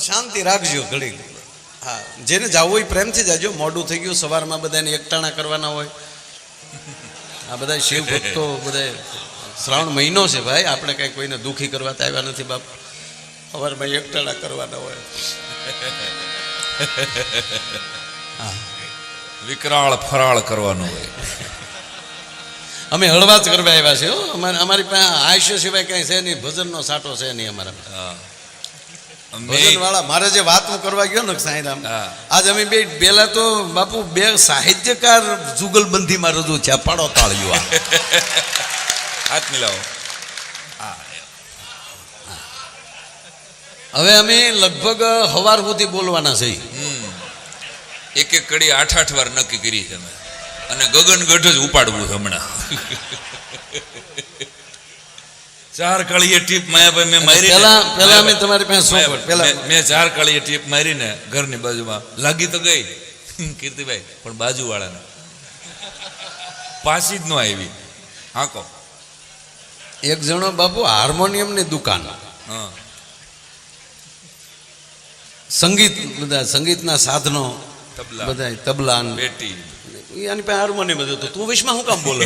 શાંતિ રાખજો ઘડી. હા, જેને જવું હોય પ્રેમથી જાજો. મોડું થઈ ગયું, સવારમાં બધાને એકટાણા કરવાના હોય. આ બધા શિવ ભક્તો બધા શ્રાવણ મહિનો છે ભાઈ, આપણે કઈ કોઈને દુઃખી કરવા તો આવ્યા નથી બાપ. સવારમાં એકટાણા કરવાના હોય. હા, વિકરાળ ફરાળ કરવાનું હોય. અમે હળવા જ કરવા આવ્યા છે. અમારી પાસે આયુષ્ય સિવાય કઈ છે નહીં, ભજનનો સાટો છે નહીં અમારા. ભજન વાળા મારે જે વાત હું કરવા ગયો ને સાંઈરામ, આજ અમે બે પેલા તો બાપુ બે સાહિત્યકાર જુગલબંધીમાં રજૂ થયા. પાડો તાળીઓ. હાથ મિલાવો. હવે અમે લગભગ સવાર સુધી બોલવાના છે. એક એક કડી 8-8 વાર નક્કી કરી છે અમે, અને ગગનગઢ જ ઉપાડવું છે હમણાં. 4 કળીએ ટીપ માયાભાઈ મેં મારી. પેલા અમે તમારી પાસે મેં 4 કળીએ ટીપ મારીને ઘરની બાજુમાં લાગી તો ગઈ કીર્તિભાઈ, પણ બાજુવાળાને પાછી જ ન આવી. હાંકો. એક જણો બાપુ હાર્મોનિયમની દુકાન, સંગીત, બધા સંગીતના સાધનો, બધા તબલા બેટી, એની પાસે હાર્મોનિયમ હતું. તું વિશમાં શું કામ બોલે?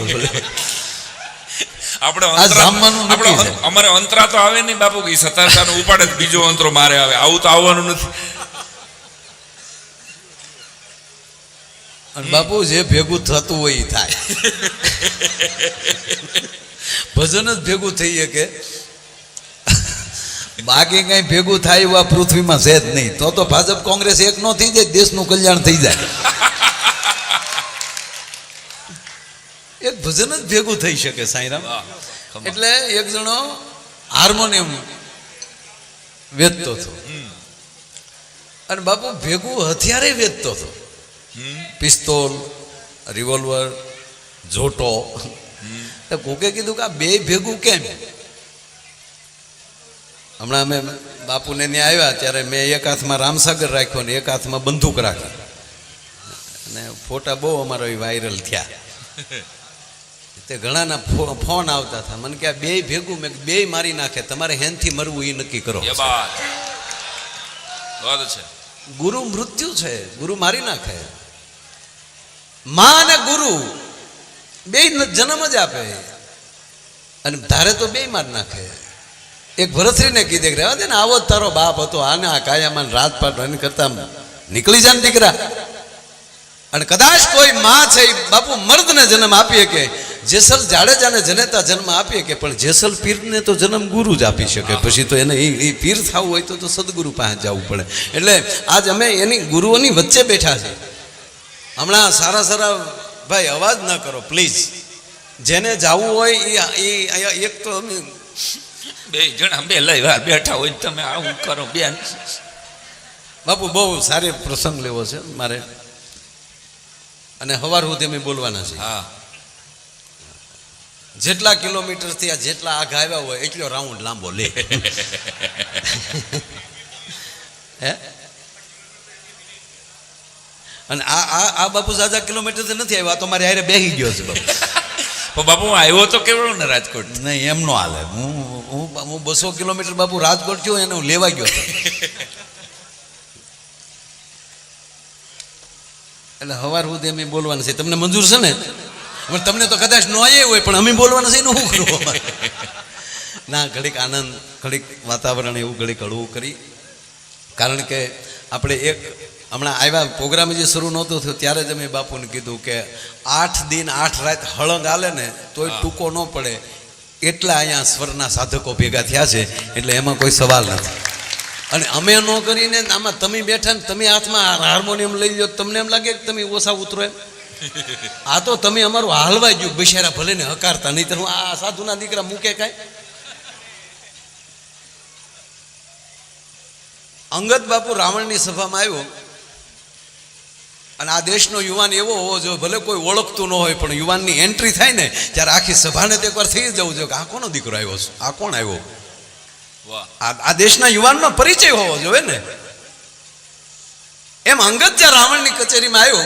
અમારે અંતરા તો આવે નહીં બાપુ, કે સતારતાનો ઉપાડે બીજો અંતરો મારે આવે. આવું તો આવવાનું નથી. અને બાપુ જે ભેગું થતું હોય એ થાય. ભજન જ ભેગું થઈ શકે, બાકી કઈ ભેગું થાય એવું આ પૃથ્વીમાં છે જ નહીં. તો ભાજપ કોંગ્રેસ એક નો થઈ જાય, દેશનું કલ્યાણ થઈ જાય. એક ભજન જ ભેગું થઈ શકે સાંઈરામ. એટલે એક જણો હાર્મોનિયમ વેચતો હતો, અને બાપુ ભેગું હથિયારે વેચતો હતો. પિસ્તોલ, રિવોલ્વર, જોટો. કોકે કીધું કે આ બે ભેગું કેમ? હમણાં અમે બાપુને ત્યાં આવ્યા ત્યારે મેં એક હાથમાં રામસાગર રાખ્યો ને એક હાથમાં બંદૂક રાખી, અને ફોટા બહુ અમારો વાયરલ થયા. તે ઘણાના ફોન આવતા હતા મને કે આ બે ભેગું. મેં બે મારી નાખે, તમારે હેનથી મરવું એ નક્કી કરો. ગુરુ મૃત્યુ છે, ગુરુ મારી નાખે. માં અને ગુરુ બે જન્મ જ આપે, અને ધારે તો બે માર નાખે. એક ભરતરીને કીધે કે રહેવા દે ને, આવો જ તારો બાપ હતો, આને આ કાયામાં રાતપાટ રન કરતા નીકળી જાય ને દીકરા. અને કદાચ કોઈ માં છે બાપુ મર્દને જન્મ આપીએ કે જેસલ જાડેજાને જનેતા જન્મ આપીએ કે, પણ જેસલ પીરને તો જન્મ ગુરુ જ આપી શકે. પછી તો એને એ પીર થવું હોય તો સદગુરુ પાસે જવું પડે. એટલે આજ અમે એની ગુરુઓની વચ્ચે બેઠા છે. હમણાં સારા સારા ભાઈ અવાજ ન કરો પ્લીઝ. જેને જવું હોય એ એક તો અમે બે જણા બે લઈ વાર બેઠા હોય તમે આવું કરો બેન. બાપુ બહુ સારી પ્રસંગ લેવો છે મારે, અને સવાર સુધી અમે બોલવાના છે. હા, જેટલા કિલોમીટર થી જેટલા આઘા આવ્યા હોય એટલો રાઉન્ડ લાંબો લે. હે, અને આ બાપુ જાજા કિલોમીટર થી નથી આવ્યા, તો મારે હારે બેસી ગયો છે બાપુ. પણ બાપુ આવ્યો તો કેવડો ને રાજકોટ? નહીં, એમ નો હાલે. હું 200 કિલોમીટર બાપુ રાજકોટ થયો એને હું લેવા ગયો હતો. એટલે સવાર સુધી અમે બોલવાના છે. તમને મંજૂર છે ને? તમને તો કદાચ ન આવે હોય, પણ અમે બોલવાના છે એનું શું કરવું? ના, ઘડીક આનંદ, ઘડીક વાતાવરણ એવું ઘડીક હળવું કરી. કારણ કે આપણે એક હમણાં આવ્યા પ્રોગ્રામ જે શરૂ નહોતો થયો ત્યારે જ અમે બાપુને કીધું કે 8 દિન 8 રાત હળંગ હાલે ને તોય ટૂંકો ન પડે, એટલા અહીંયા સ્વરના સાધકો ભેગા થયા છે. એટલે એમાં કોઈ સવાલ નથી. અને અમે ન કરીને આમાં તમે બેઠા ને તમે હાથમાં હાર્મોનિયમ લઈ લો, તમને એમ લાગે કે તમે ઓછા ઉતરો એમ? આ તો તમે અમારું હાલવા ગયું બિચારા, ભલે ને હકારતા, નહીં તો હું આ સાધુના દીકરા મૂકે કાંઈ. અંગદ બાપુ રાવણની સભામાં આવ્યો, અને આ દેશનો યુવાન એવો હોવો જોઈએ, ભલે કોઈ ઓળખતું ન હોય પણ યુવાનની એન્ટ્રી થાય ને ત્યારે આખી સભાને તો એકવાર થઈ જવું જોઈએ કે આ કોનો દીકરો આવ્યો છે, આ કોણ આવ્યો. આ દેશના યુવાનનો પરિચય હોવો જોઈએ ને. એમ અંગદ જ્યાં રાવણની કચેરીમાં આવ્યો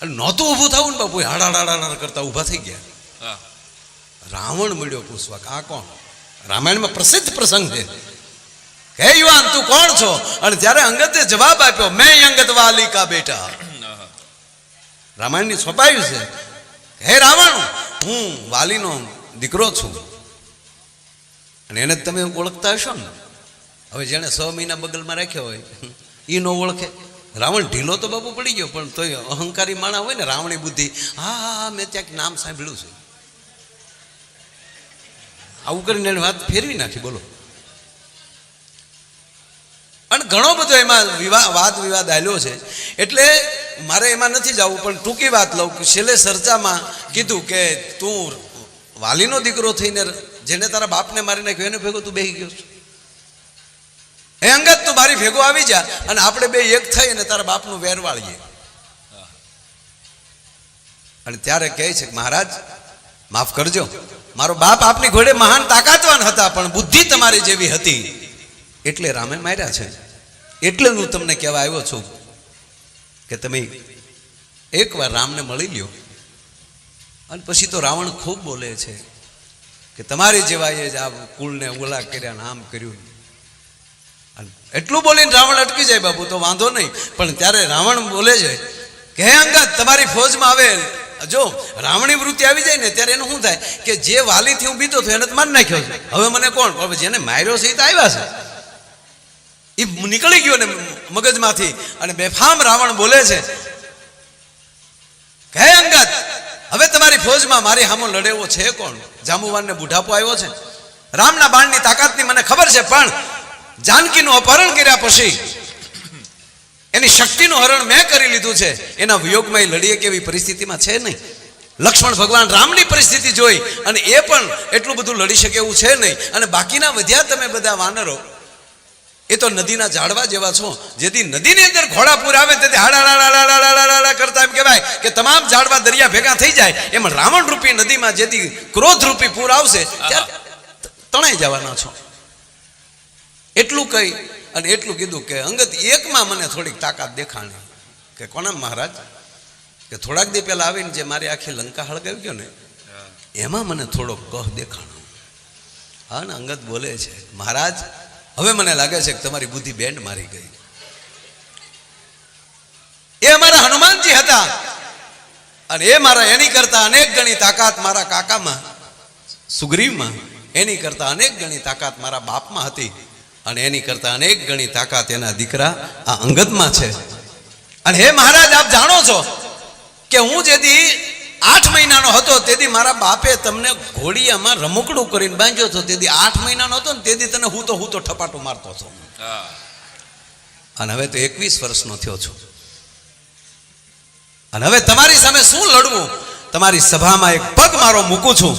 અને નહોતું ઊભું થવું ને બાપુ, હાડા કરતા ઊભા થઈ ગયા. રાવણ મળ્યો પૂછવા કે આ કોણ? રામાયણમાં પ્રસિદ્ધ પ્રસંગ છે હે યુવાન તું કોણ છો? અને ત્યારે અંગતે જવાબ આપ્યો, મેં અંગદ વાલી કા બેટા. રામાયણની છપાયું છે, હે રાવણ હું વાલીનો દીકરો છું. અને એને તમે ઓળખતા હશો ને. હવે જેને 6 મહિના બગલમાં રાખ્યો હોય એ ન ઓળખે. રાવણ ઢીલો તો બાપુ પડી ગયો, પણ તોય અહંકારી માણા હોય ને, રાવણી બુદ્ધિ, હા મેં ક્યાંક નામ સાંભળ્યું છે, આવું કરીને એને વાત ફેરવી નાખી. બોલો. અને ઘણો બધો એમાં વાદ વિવાદ આવેલો છે, એટલે મારે એમાં નથી જવું, પણ ટૂંકી વાત લઉં કે છેલ્લે ચર્ચામાં કીધું કે તું વાલીનો દીકરો થઈને જેને તારા બાપને મારી નાખ્યો એને ભેગો તું બેસી ગયો છો. હે અંગત તું મારી ભેગો આવી જા અને આપણે બે એક થઈ અને તારા બાપનું વેર વાળીએ. અને ત્યારે કહે છે કે મહારાજ માફ કરજો, મારો બાપ આપની ઘોડે મહાન તાકાતવાન હતા, પણ બુદ્ધિ તમારી જેવી હતી એટલે રામે માર્યા છે. એટલે હું તમને કહેવા આવ્યો છું કે તમે એકવાર રામને મળી લ્યો. અને પછી તો રાવણ ખૂબ બોલે છે કે તમારી જેવા એ જ આ કુળને ઓલા કર્યા ને આમ કર્યું. એટલું બોલીને રાવણ અટકી જાય બાપુ તો વાંધો નહીં, પણ ત્યારે રાવણ બોલે છે કે હે અંગદ તમારી ફોજમાં આવે. જો રાવણી વૃત્તિ આવી જાય ને ત્યારે એનું શું થાય કે જે વાલીથી હું બીતો થયો એને તો મારી નાખ્યો છે, હવે મને કોણ? હવે જેને માર્યો છે એ તો આવ્યા છે, એ નીકળી ગયો ને મગજમાંથી. અને બેફામ રાવણ બોલે છે કે હે અંગદ હવે તમારી ફોજમાં મારી સામે લડેવો છે કોણ? જાંબુવાનને બુઢાપો આવ્યો છે, રામના બાણની તાકાતની મને ખબર છે, પણ જાનકીનું અપહરણ કર્યા પછી એની શક્તિનું હરણ મેં કરી લીધું છે, એના વિયોગમાં એ લડીએ કેવી પરિસ્થિતિમાં છે નહીં. લક્ષ્મણ ભગવાન રામની પરિસ્થિતિ જોઈ અને એ પણ એટલું બધું લડી શકે એવું છે નહીં. અને બાકીના વધ્યા તમે બધા વાનરો એ તો નદીના ઝાડવા જેવા છો. જેથી નદીની અંદર ઘોડાપૂર આવે તેથી હાડા કરતા એમ કહેવાય કે તમામ ઝાડવા દરિયા ભેગા થઈ જાય. એમાં રાવણ રૂપી નદીમાં જેથી ક્રોધ રૂપી પૂર આવશે ત્યારે તણાઈ જવાના છો. એટલું કહી અને એટલું કીધું કે અંગત એકમાં મને થોડીક તાકાત દેખાણી. કે કોના મહારાજ? કે થોડાક દી પહેલા આવીને જે મારી આખી લંકા હળગાવી ગયો ને એમાં મને થોડોક કહ દેખાણો. હા ને અંગત બોલે છે મહારાજ હવે મને લાગે છે કે તમારી બુદ્ધિ બેન્ડ મારી ગઈ. એ અમારા હનુમાનજી હતા અને એ મારા એની કરતા અનેક ગણી તાકાત મારા કાકામાં સુગ્રીવમાં, એની કરતા અનેક ગણી તાકાત મારા બાપમાં હતી અને એની કરતા અનેક ગણી તાકાત એના દીકરા આ અંગદમાં છે. અને હે મહારાજ આપ જાણો છો કે હું જેથી 8 મહિનાનો હતો તેથી મારા બાપે તમને ઘોડિયામાં રમકડું કરીને બાંધ્યો હતો. તેથી 8 મહિનાનો હતો ને તેથી તને હું તો ઠપાટું મારતો હતો. અને હવે તો 21 વર્ષનો થયો છું અને હવે તમારી સામે શું લડવું? તમારી સભામાં એક પગ મારો મૂકું છું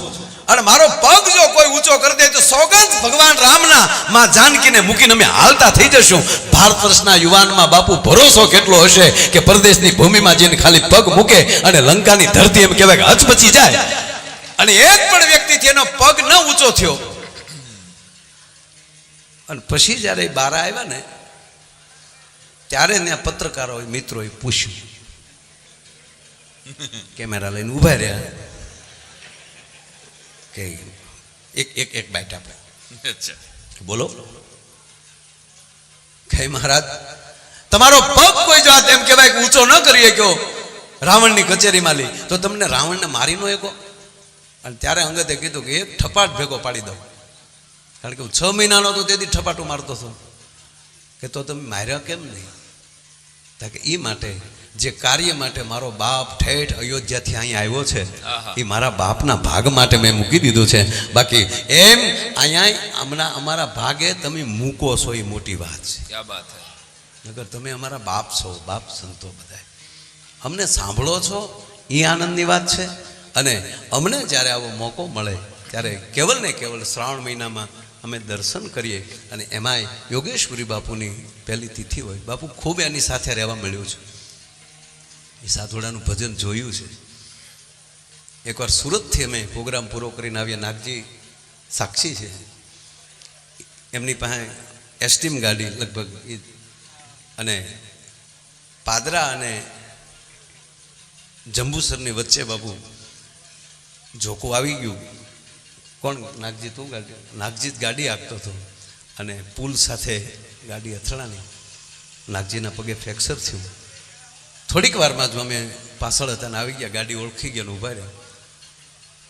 અને મારો પગ જો કોઈ ઊંચો કરી દે તો સોગંદ ભગવાન રામના માં જાનકીને મૂકીને અમે હાલતા થઈ જશું. ભારત વર્ષના યુવાનમાં બાપુ ભરોસો કેટલો હશે કે પરદેશની ભૂમિમાં જઈને ખાલી પગ મૂકે અને લંકાની ધરતી એમ કહેવાય કે હચમચી જાય. અને એક પણ વ્યક્તિથી એનો પગ ન ઊંચો થયો. અને પછી જ્યારે બારા આવ્યા ને ત્યારે ત્યાં પત્રકારોએ મિત્રોએ પૂછ્યું, કેમેરા લઈને ઉભા રહ્યા કે એક બાઈટ આપે. બોલો કઈ મહારાજ તમારો પગ કોઈ જાત એમ કહેવાય કે ઊંચો ન કરી શક્યો રાવણની કચેરીમાં લઈ તો તમને રાવણને મારી ન શકો? અને ત્યારે અંગતે કીધું કે એક ઠપાટ ભેગો પાડી દો. કારણ કે હું 6 મહિનાનો હતો તેથી ઠપાટું મારતો હતો. કે તો તમે માર્યા કેમ નહીં? કે એ માટે જે કાર્ય માટે મારો બાપ ઠેઠ અયોધ્યાથી અહીંયા આવ્યો છે એ મારા બાપના ભાગ માટે મેં મૂકી દીધું છે. બાકી એમ અહીંયા હમણાં અમારા ભાગે તમે મૂકો છો એ મોટી વાત છે. નગર તમે અમારા બાપ છો, બાપ સંતો બધા અમને સાંભળો છો એ આનંદની વાત છે. અને અમને જ્યારે આવો મોકો મળે ત્યારે કેવલ ને કેવલ શ્રાવણ મહિનામાં અમે દર્શન કરીએ અને એમાંય યોગેશ્વરી બાપુની પહેલી તિથિ હોય. બાપુ ખૂબ એની સાથે રહેવા મળ્યું છે. એ સાધુડાનું ભજન જોયું છે. એકવાર સુરતથી અમે પ્રોગ્રામ પૂરો કરીને આવ્યા. નાગજી સાક્ષી છે. એમની પાસે એસટીમ ગાડી લગભગ અને પાદરા અને જંબુસરની વચ્ચે બાપુ જોકો આવી ગયું. કોણ? નાગજી તું ગાડી? નાગજી ગાડી આપતો હતો અને પુલ સાથે ગાડી અથડાણી, નાગજીના પગે ફ્રેક્ચર થયું. થોડીક વારમાં જ અમે પાછળ હતા ને આવી ગયા, ગાડી ઓળખી ગયા ને ઊભા રહ્યા.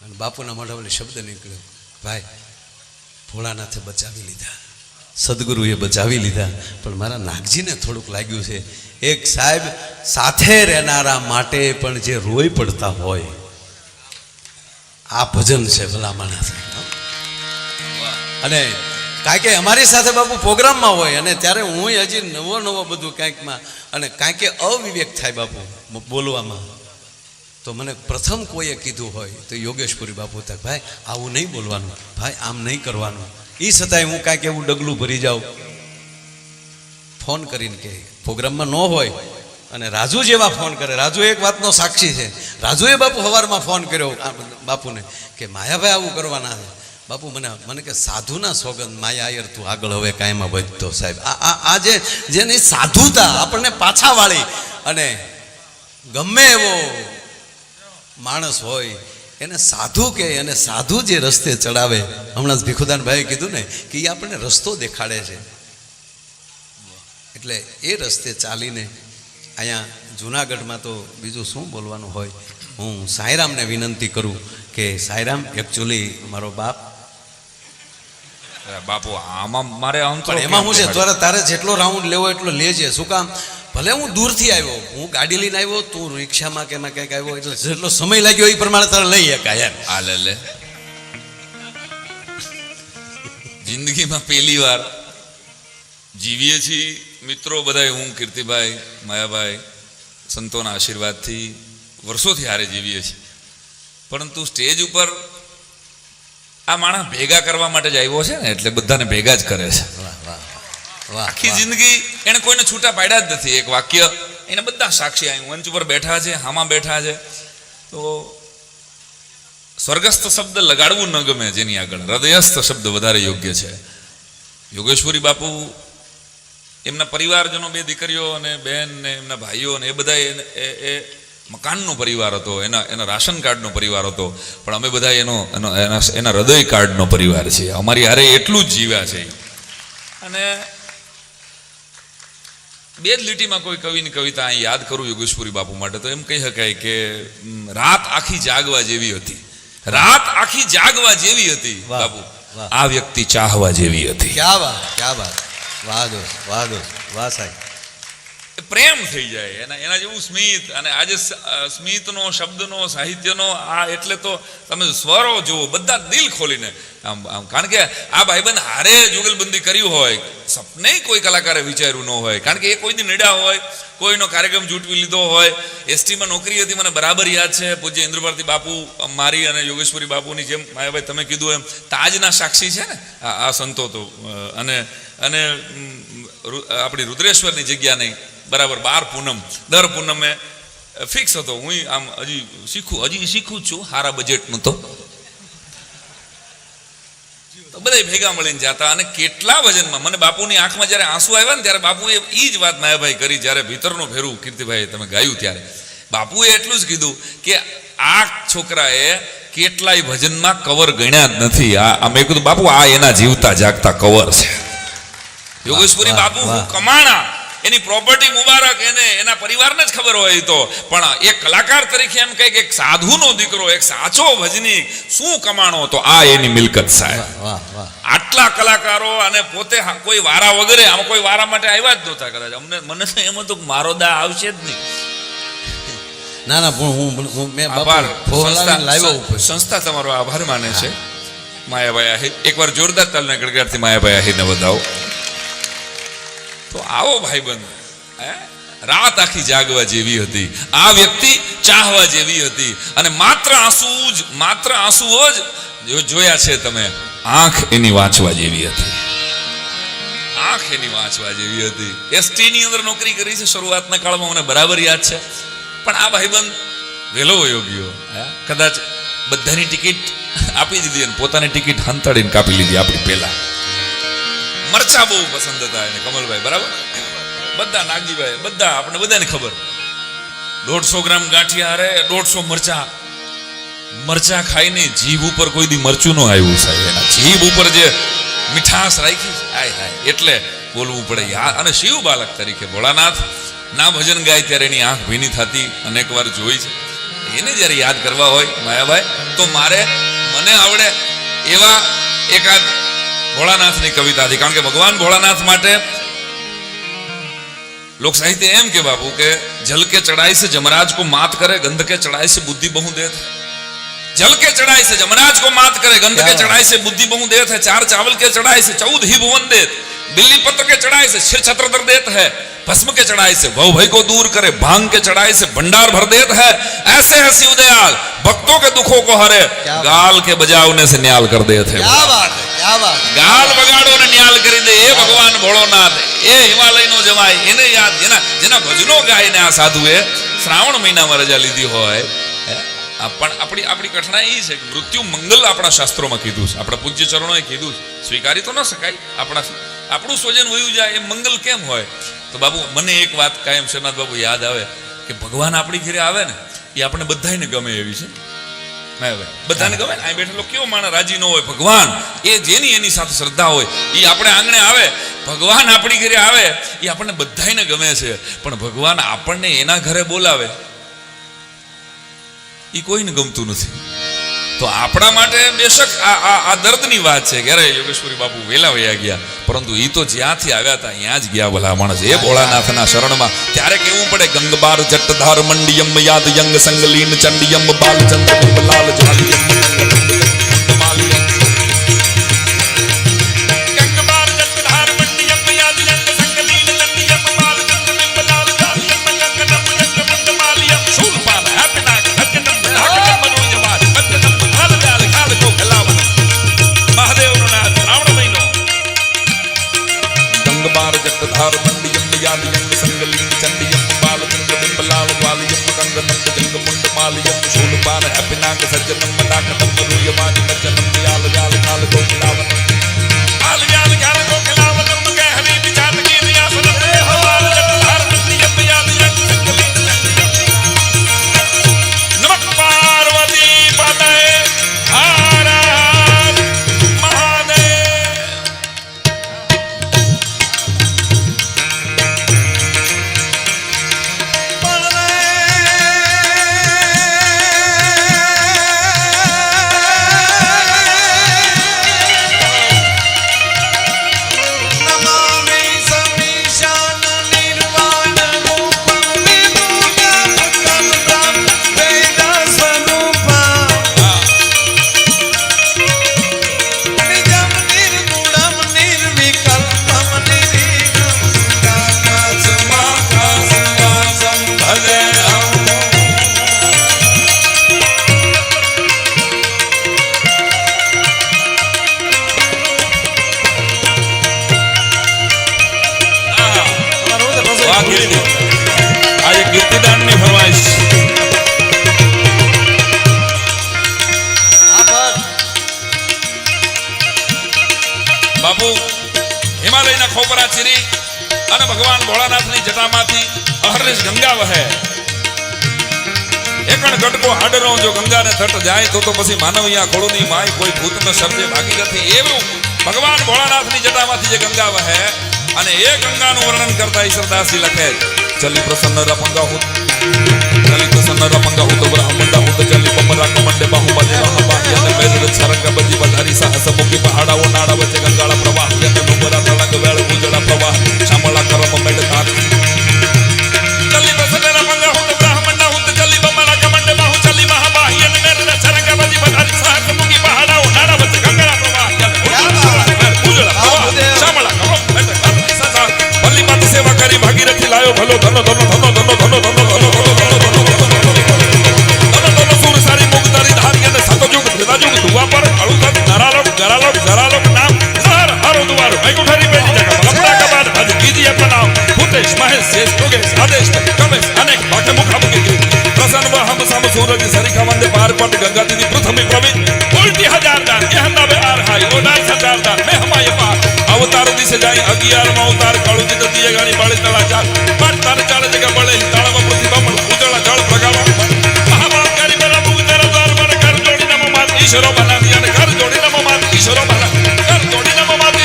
અને બાપુના મોઢામાંથી શબ્દ નીકળ્યો, ભાઈ ભોળાનાથે બચાવી લીધા, સદગુરુએ બચાવી લીધા, પણ મારા નાગજીને થોડુંક લાગ્યું છે. એક સાહેબ સાથે રહેનારા માટે પણ જે રોઈ પડતા હોય, આ ભજન છે ભલામણા. અને કાંઈ કે અમારી સાથે બાપુ પ્રોગ્રામમાં હોય અને ત્યારે હું હજી નવો બધું કાંઈકમાં, અને કાંઈક અવિવેક થાય બાપુ બોલવામાં. તો મને પ્રથમ કોઈએ કીધું હોય તો યોગેશપુરી બાપુ થાય, ભાઈ આવું નહીં બોલવાનું, ભાઈ આમ નહીં કરવાનું. એ છતાંય હું કાંઈક એવું ડગલું ભરી જાઉં, ફોન કરીને કે પ્રોગ્રામમાં ન હોય. અને રાજુ જેવા ફોન કરે, રાજુ એક વાતનો સાક્ષી છે. રાજુએ બાપુ સવારમાં ફોન કર્યો બાપુને કે માયાભાઈ આવું કરવાના છે. બાપુ મને કે સાધુના સોગંદ માયા આયર તું આગળ હવે કાયમાં વધતો સાહેબ. આ જેની સાધુતા આપણને પાછા વાળી, અને ગમે એવો માણસ હોય એને સાધુ કે, અને સાધુ જે રસ્તે ચડાવે, હમણાં જ ભીખુદાનભાઈએ કીધું ને કે એ આપણને રસ્તો દેખાડે છે. એટલે એ રસ્તે ચાલીને અહીંયા જુનાગઢમાં તો બીજું શું બોલવાનું હોય. હું સાંઈરામને વિનંતી કરું કે સાંઈરામ એકચ્યુઅલી મારો બાપુ આમાં મારે આમ તો એમાં શું છે, તારે જેટલો રાઉન્ડ લેવો એટલો લેજે. શું કામ, ભલે હું દૂરથી આવ્યો, હું ગાડી લઈને આવ્યો, તું રિક્ષામાં કે એમાં કંઈક આવ્યો, એટલે જેટલો સમય લાગ્યો એ પ્રમાણે તારે લઈ શકાય એમ. આ લે જિંદગીમાં પહેલી વાર જીવીએ છીએ મિત્રો બધા. હું કીર્તિભાઈ, માયાભાઈ, સંતોના આશીર્વાદથી વર્ષોથી હારે જીવીએ છીએ. પરંતુ સ્ટેજ ઉપર આ માણસ ભેગા કરવા માટે જ આવ્યો છે ને, એટલે બધાને ભેગા જ કરે છે. આખી જિંદગી એને કોઈને છૂટા પાડ્યા જ નથી. એક વાક્ય એને બધા સાક્ષી અહીં મંચ ઉપર બેઠા છે, હામાં બેઠા છે. તો સ્વર્ગસ્થ શબ્દ લગાડવું ન ગમે જેની આગળ, હૃદયસ્થ શબ્દ વધારે યોગ્ય છે. યોગેશ્વરી બાપુ, એમના પરિવારજનો, 2 દીકરીઓ અને બેન ને એમના ભાઈઓ ને એ બધા એ મકાનનો પરિવાર હતો, એના રાશન કાર્ડનો પરિવાર હતો. પણ અમે બધા એના હૃદય કાર્ડનો પરિવાર છીએ. અમારી હારે એટલું જ જીવ્યા છે. અને 2 જ લીટીમાં કોઈ કવિની કવિતા અહીં યાદ કરું યોગેશ્વરી બાપુ માટે, તો એમ કહી શકાય કે રાત આખી જાગવા જેવી હતી. રાત આખી જાગવા જેવી હતી બાપુ, આ વ્યક્તિ ચાહવા જેવી હતી. ક્યાં વાત, ક્યાં વાત. વાહ દોસ્ત, વાહ દોસ્ત, વાહ સાહેબ. પ્રેમ થઈ જાય એના જેવું સ્મિત. અને આજે સ્મિતનો, શબ્દનો, સાહિત્યનો આ એટલે તો તમે સ્વરો જુઓ, બધા દિલ ખોલીને આમ. કારણ કે આ ભાઈબંધ હારે જુગલબંધી કર્યું હોય, સપને કોઈ કલાકારે વિચાર્યું ન હોય. કારણ કે એ કોઈ દી નડ્યા હોય, કોઈનો કાર્યક્રમ જૂટવી લીધો હોય. એસટીમાં નોકરી હતી, મને બરાબર યાદ છે. પૂજ્ય ઇન્દ્રભારતી બાપુ મારી અને યોગેશ્વરી બાપુની જેમ માયાભાઈ તમે કીધું એમ તાજના સાક્ષી છે ને આ સંતો તો. અને આપણી રુદ્રેશ્વરની જગ્યા નહીં, બરાબર 12 પૂનમ, દર પૂનમે ફિક્સ હતો. હું આમ હજી શીખું છું સારા બજેટનું. તો બધા ભેગા મળીને જતા. અને કેટલા ભજનમાં મને બાપુની આંખમાં જ્યારે આંસુ આવ્યા ને, ત્યારે બાપુએ એ જ વાત માયાભાઈ કરી. જ્યારે ભીતરનું ફેરવું કીર્તિભાઈ તમે ગાયું, ત્યારે બાપુએ એટલું જ કીધું કે આ છોકરાએ કેટલાય ભજનમાં કવર ગણ્યા જ નથી. આ મેં કીધું બાપુ આ એના જીવતા જાગતા કવર છે. યોગેશ્વરી બાપુ કમાણા, એની પ્રોપર્ટી મુબારક, એને એના પરિવારને જ ખબર હોય. તો પણ એક કલાકાર તરીકે એમ કહે કે એક સાધુનો દીકરો, એક સાચો ભજની શું કમાણો, તો આ એની મિલકત સાહેબ. આટલા કલાકારો અને પોતે કોઈ વારા વગેરે, આમાં કોઈ વારા માટે આવ્યા જ નહોતા કદાચ. મને તો એમ હતું કે મારો દા આવશે જ નહીં. ના સંસ્થા તમારો આભાર માને છે. માયાભાઈ આહિર, એકવાર જોરદાર તાલના ગડગડાટથી માયાભાઈ આહિરને વધાવો. તો આવો ભાઈબંધ, રાત આખી જાગવા જેવી હતી. આ વ્યક્તિ ચાહવા જેવી હતી. અને માત્ર આંસુઓ જ જોયા છે તમે. આંખ એની વાંચવા જેવી હતી. આંખ એની વાંચવા જેવી હતી. એસટી ની અંદર નોકરી કરી છે શરૂઆતના કાળમાં, મને બરાબર યાદ છે. પણ આ ભાઈબંધ વેલો વયો ગયો. કદાચ બધાની ટિકિટ આપી દીધી અને પોતાની ટિકિટ હંતાડીને કાપી લીધી આપણી પહેલા. મરચા બહુ પસંદ હતા એને, કમલભાઈ બરાબર, બધા નાગજીભાઈ, બધા આપણે બધાને ખબર. 150 ગ્રામ ગાંઠિયા હારે 150 મરચા ખાઈને જીભ ઉપર કોઈ દી મરચું ન આવ્યું સાહેબ. એના જીભ ઉપર જે મીઠાશ રાખી છે. હાય હાય એટલે બોલવું પડે યાર. અને શિવ બાલક તરીકે ભોળાનાથ ના ભજન ગાય ત્યારે એની આંખ ભીની થતી અનેક વાર જોઈ છે. એને જ્યારે યાદ કરવા હોય માયાભાઈ તો મને આવડે એવા એકાદ ભોળાનાથની કવિતાથી. કારણ કે ભગવાન ભોળાનાથ માટે लोक साहित्य एम के बाबू के जल के चढ़ाई से जमराज को मात करे, गंध के चढ़ाई से बुद्धि बहु देत है. जल के चढ़ाई से जमराज को मात करे, गंध के चढ़ाई से बुद्धि बहु देत है. चार चावल के चढ़ाई से 14 ही भुवन देत. बिल्ली पत्र के चढ़ाई से शिर छत्र दर देत है. भस्म के चढ़ाई से भव भय को दूर करे, भांग के चढ़ाई से भंडार भर देत है. ऐसे है शिव दयाल, भक्तों के दुखों को हरे, गाल के बजावने से न्याल कर देत है. क्या बात है, क्या बात है. ગાલ બગાડો ને ન્યાલ કરી દે એ ભગવાન ભોળોનાથ, એ હિમાલયનો જમાય. એને યાદ જેના ભજનો ગાઈને આ સાધુએ શ્રાવણ મહિનામાં રજા લીધી હોય. પણ આપણી કઠણાઈ એ છે કે મૃત્યુ મંગલ આપણા શાસ્ત્રોમાં કીધું છે, આપણા પૂજ્ય ચરણોએ કીધું છે. સ્વીકારી તો ન શકાય. આપણું સ્વજન વયું જાય એ મંગલ કેમ હોય? તો બાબુ મને એક વાત કાયમ શરનાથ બાબુ યાદ આવે કે ભગવાન આપણી ઘરે આવે ને એ આપણે બધાને ગમે એવી છે. બધાને ગમે ને. અહીં બેઠેલો કેવો માણસ રાજી ન હોય? ભગવાન એ જેની એની સાથે શ્રદ્ધા હોય એ આપણે આંગણે આવે, ભગવાન આપણી ઘરે આવે એ આપણને બધાને ગમે છે. પણ ભગવાન આપણને એના ઘરે બોલાવે એ કોઈને ગમતું નથી. તો આપણા માટે બેશક આ દર્દની વાત છે કે અરે યોગેશ્વરી બાપુ વેલા વયા ગયા, પરંતુ એ તો જ્યાંથી આવ્યા હતા ત્યાં જ ગયા ભલા માણસ એ ભોળાનાથના શરણમાં. ત્યારે કેવું પડે ગંગબાર જટધાર મંડિયમ યાદ યંગ સંગલીન ચંડિયમ બાલચંદ્ર લાલ જાલિયમ जटधार मंडियम याद यंग संगलीन चंडियम बालचंद्र बिंबलाल ग्वालियम गंगनंद जंग मुंड मालियम शूलपान अपिनाक सज्जनम मदाकतम रुयमानि मज्जनम दयाल जाल काल को खिलावन आल जाल काल को खिलावनम के हरि विचार की रियासत रे हमार जटधार मंडियम याद यंग संगलीन नमक पार्वती पते हर બાપુ હિમાલયના ખોપરા ચીરી અને ભગવાન ભોળાનાથની જટામાંથી અહર્નિશ ગંગા વહે. એકણ ગટકો હાડરો જો ગંગાને તટ જાય તો પછી માનવીયા ખોળુની માય કોઈ ભૂત ન શબ્દે ભાગી નથી. એવું ભગવાન ભોળાનાથની જટામાંથી જે ગંગા વહે અને એ ગંગાનું વર્ણન કરતા ઈશ્વરદાસજી લખે ચલી પ્રસન્ન રપંગા હુત ચલી પ્રસન્ન રપંગા હુત બ્રહ્મંડા હુત ચલી બમરા કમંડે બાહુબલી મહાબાહી અને મેલ છરંગ બજી વધારી સાહસ મુકી પહાડાઓ નાડા વચ્ચે ગંગાળા પ્રવાહ યંગ ડુંગરા તળંગ વેળ ઉજળા પ્રવાહ શામળા કરમ મેડ તાર ચલી પ્રસન્ન રપંગા હુત બ્રહ્મંડા હુત ચલી બમરા કમંડે બાહુ ચલી મહાબાહી અને મેલ છરંગ બજી વધારી સાહસ મુકી પહાડાઓ નાડા વચ્ચે ગંગાળા પ્રવાહ ઉજળા પ્રવાહ શામળા કરમ મેડ તાર ભલી માત સેવા કરી ભાગીરથી લાયો ભલો ધનો ધનો ધનો ધનો ધનો ધનો ધનો सूरज सरिखा वंदे पार पट गंगा दीदी पृथ्वी प्रवीण उल्टी हजारदार यहंदा बे आर हाई ओडार हजारदार मैं हमारे पार अवतार दिसे जाई 11 में अवतार काळू जी दिए गाड़ी बाड़ी तळा चार पाट तार चाले जगह बळे ताळव प्रतिभा मन उजळा जळ प्रगावा महाभारत करी बेला मुग तेरा द्वार पर कर जोड़ी नमो मात ईश्वरो बना दिया ने कर जोड़ी नमो मात ईश्वरो बना कर जोड़ी नमो मात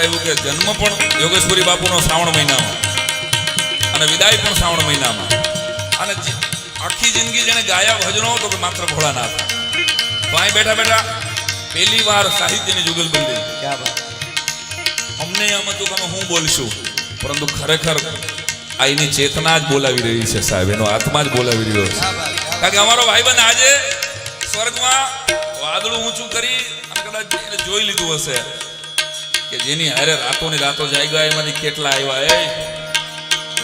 આવ્યું કે જન્મ પણ યોગેશ્વરી બાપુનો શ્રાવણ મહિનામાં અને વિદાય પણ શ્રાવણ મહિનામાં, અને આખી જિંદગી જેને ગાયા ભજનો તો કે માત્ર ભોળાનાથ. તો અહીં બેઠા બેઠા પહેલી વાર સાહિત્યની જુગલબંધી. અમને એમ હતું કે અમે હું બોલશું, પરંતુ ખરેખર આ એની ચેતના જ બોલાવી રહી છે સાહેબ, એનો આત્મા જ બોલાવી રહ્યો છે. કારણ કે અમારો ભાઈબંધ આજે સ્વર્ગમાં વાદળું ઊંચું કરી અને કદાચ એને જોઈ લીધું હશે કે જેની હારે રાતોની રાતો જાગ્યા એમાંથી કેટલા આવ્યા.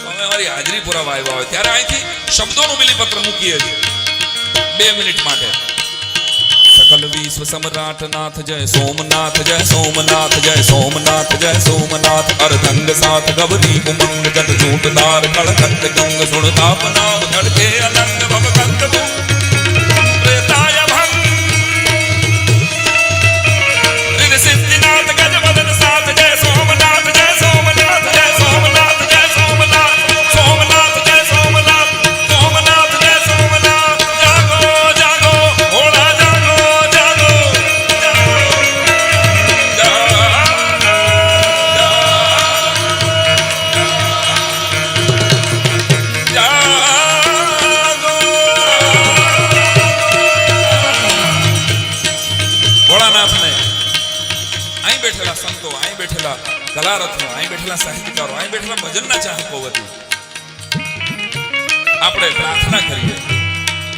અમે અમારી હાજરી પુરાવા આવ્યા હોય ત્યારે અહીંથી શબ્દોનું બિલીપત્ર મૂકીએ છીએ 2 મિનિટ માટે. सकल विश्व सम्राट नाथ जय सोमनाथ जय सोमनाथ जय सोमनाथ जय सोमनाथ अर्धंग साथ गवरी उमंग जट झूठदार खड़खंड गंग सुणताप नाम धड़के अलंग भवकंद प्रेताय भंग रिद सिद्धिनाथ गजवदन साथ जय सोमनाथ जय सोमनाथ जय सोमनाथ जय सोमनाथ सोमनाथ जय सोमनाथ सोमनाथ जय सोमनाथ. जागो जागो भोला जागो जागो ભોળાનાથને અહીં બેઠેલા સંતો, અહીં બેઠેલા કલારત્નો, અહીં બેઠેલા સાહિત્યકારો, અહીં બેઠેલા ભજનના ચાહકો વતી આપણે પ્રાર્થના કરીએ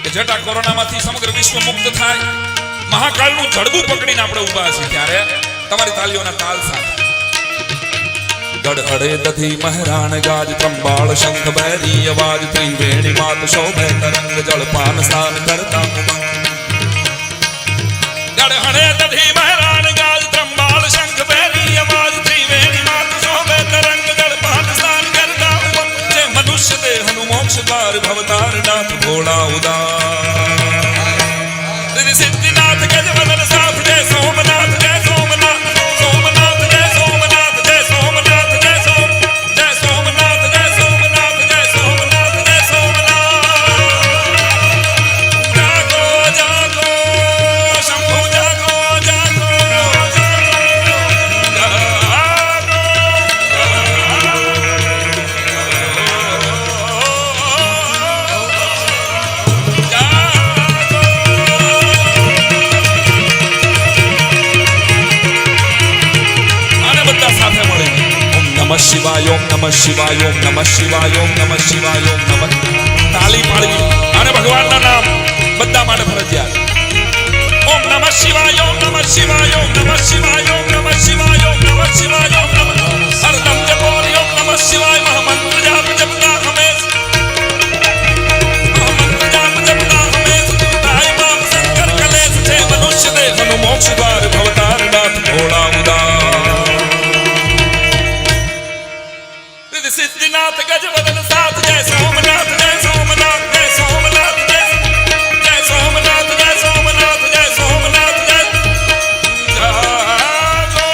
કે જટા કોરોનામાંથી સમગ્ર વિશ્વ મુક્ત થાય. મહાકાળનું જડબું પકડીને આપણે ઊભા છીએ ત્યારે તમારી તાલીઓના તાલ સાથે ગડહડે દધી મહેરાણ ગાજ ત્રંબાળ શંખ ભૈરી અવાજ ત્રિવેણી માત શોભે તરંગ જળપાન સ્નાન કરતા ગડહડે દધી મહેરાણ ગાજ ત્રંબાળ શંખ ભૈરી અવાજ ત્રિવેણી માત શોભે તરંગ જળપાન સ્નાન કરતા જે મનુષ્ય દેહનું મોક્ષ દ્વાર ભવતાર નાથ ભોળા ઉદાર સિદ્ધિનાથ ગજવદન સાથ જય સોમનાથ જય સોમનાથ સોમનાથ જય સોમનાથ જય સોમનાથ જય સોમ જય સોમનાથ જય સોમનાથ જય સોમનાથ જય સોમનાથ. જાગો જાગો શંભુ જાગો જાગો નમઃ શિવાય ઓમ નમઃ શિવાય ઓમ નમઃ શિવાય ઓમ નમઃ શિવાય ઓમ નમઃ. તાળી પાડવી અને ભગવાનના નામ બધા માટે ફરજિયાત. ઓમ નમઃ શિવાય ઓમ નમઃ શિવાય ઓમ નમઃ શિવાય ઓમ નમઃ શિવાય ઓમ નમઃ શિવાય ઓમ નમઃ હરદમ જપો ઓમ નમઃ શિવાય મહામંત્ર જાપ જપતા હમેશ મહામંત્ર જાપ જપતા હમેશ તાય બાપ શંકર કલેશ છે મનુષ્ય દેહનું મોક્ષ દ્વાર ભવતાર નાથ ભોળા ઉદાર સિદ્ધિનાથ ગજવદન સાથ જય સોમનાથ જય સોમનાથ જય સોમનાથ જય સોમનાથ જય સોમનાથ જય સોમનાથ જય જાગો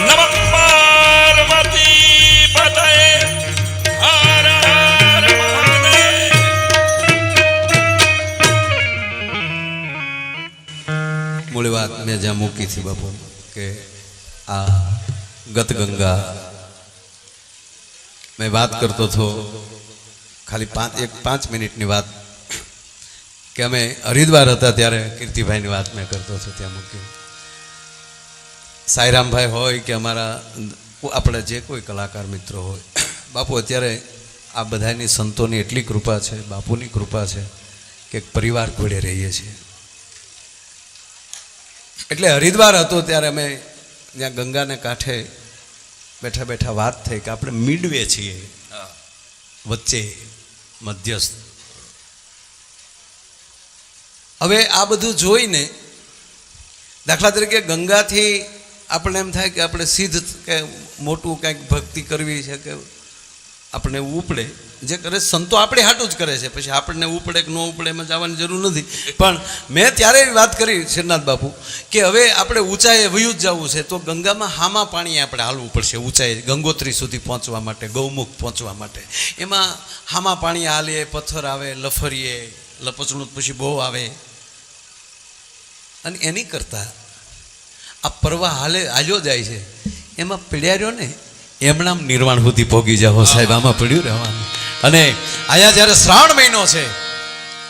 નમઃ પાર્વતી પતયે હર હર મહાદેવ. મૂળ વાત મેં જ્યાં મૂકી હતી બાપુ કે આ ગત ગંગા મેં વાત કરતો હતો ખાલી 5 મિનિટની વાત કે અમે હરિદ્વાર હતા ત્યારે કીર્તિભાઈની વાત મેં કરતો હતો ત્યાં મૂકી. સાંઈરામભાઈ હોય કે અમારા આપણે જે કોઈ કલાકાર મિત્રો હોય બાપુ અત્યારે આ બધાની સંતોની એટલી કૃપા છે, બાપુની કૃપા છે કે પરિવાર ઘોડે રહીએ છીએ. એટલે હરિદ્વાર હતો ત્યારે અમે ત્યાં ગંગાને કાંઠે બેઠા બેઠા વાત થઈ કે આપણે મિડવે છીએ, વચ્ચે મધ્યસ્થ. હવે આ બધું જોઈને દાખલા તરીકે ગંગાથી આપણને એમ થાય કે આપણે સિદ્ધ કે મોટું કંઈક ભક્તિ કરવી છે કે આપણને ઉપડે જે કરે સંતો આપણે હાટું જ કરે છે, પછી આપણને ઉપડે કે ન ઉપડે એમાં જવાની જરૂર નથી. પણ મેં ત્યારે વાત કરી શ્રીનાથ બાપુ કે હવે આપણે ઊંચાઈએ વયું જ જવું છે, તો ગંગામાં હામા પાણીએ આપણે હાલવું પડશે. ઊંચાઈ ગંગોત્રી સુધી પહોંચવા માટે, ગૌમુખ પહોંચવા માટે એમાં હામા પાણીએ હાલીએ, પથ્થર આવે, લફરીએ, લપસણું પછી બહુ આવે. અને એની કરતાં આ પ્રવાહ હાલ્યો જાય છે એમાં પીડ્યા રહ્યો ને એમણામ નિર્વાણ સુધી પોગી જાઓ સાહેબ, આમાં પડ્યું રહેવાનું. અને અહીંયા જ્યારે શ્રાવણ મહિનો છે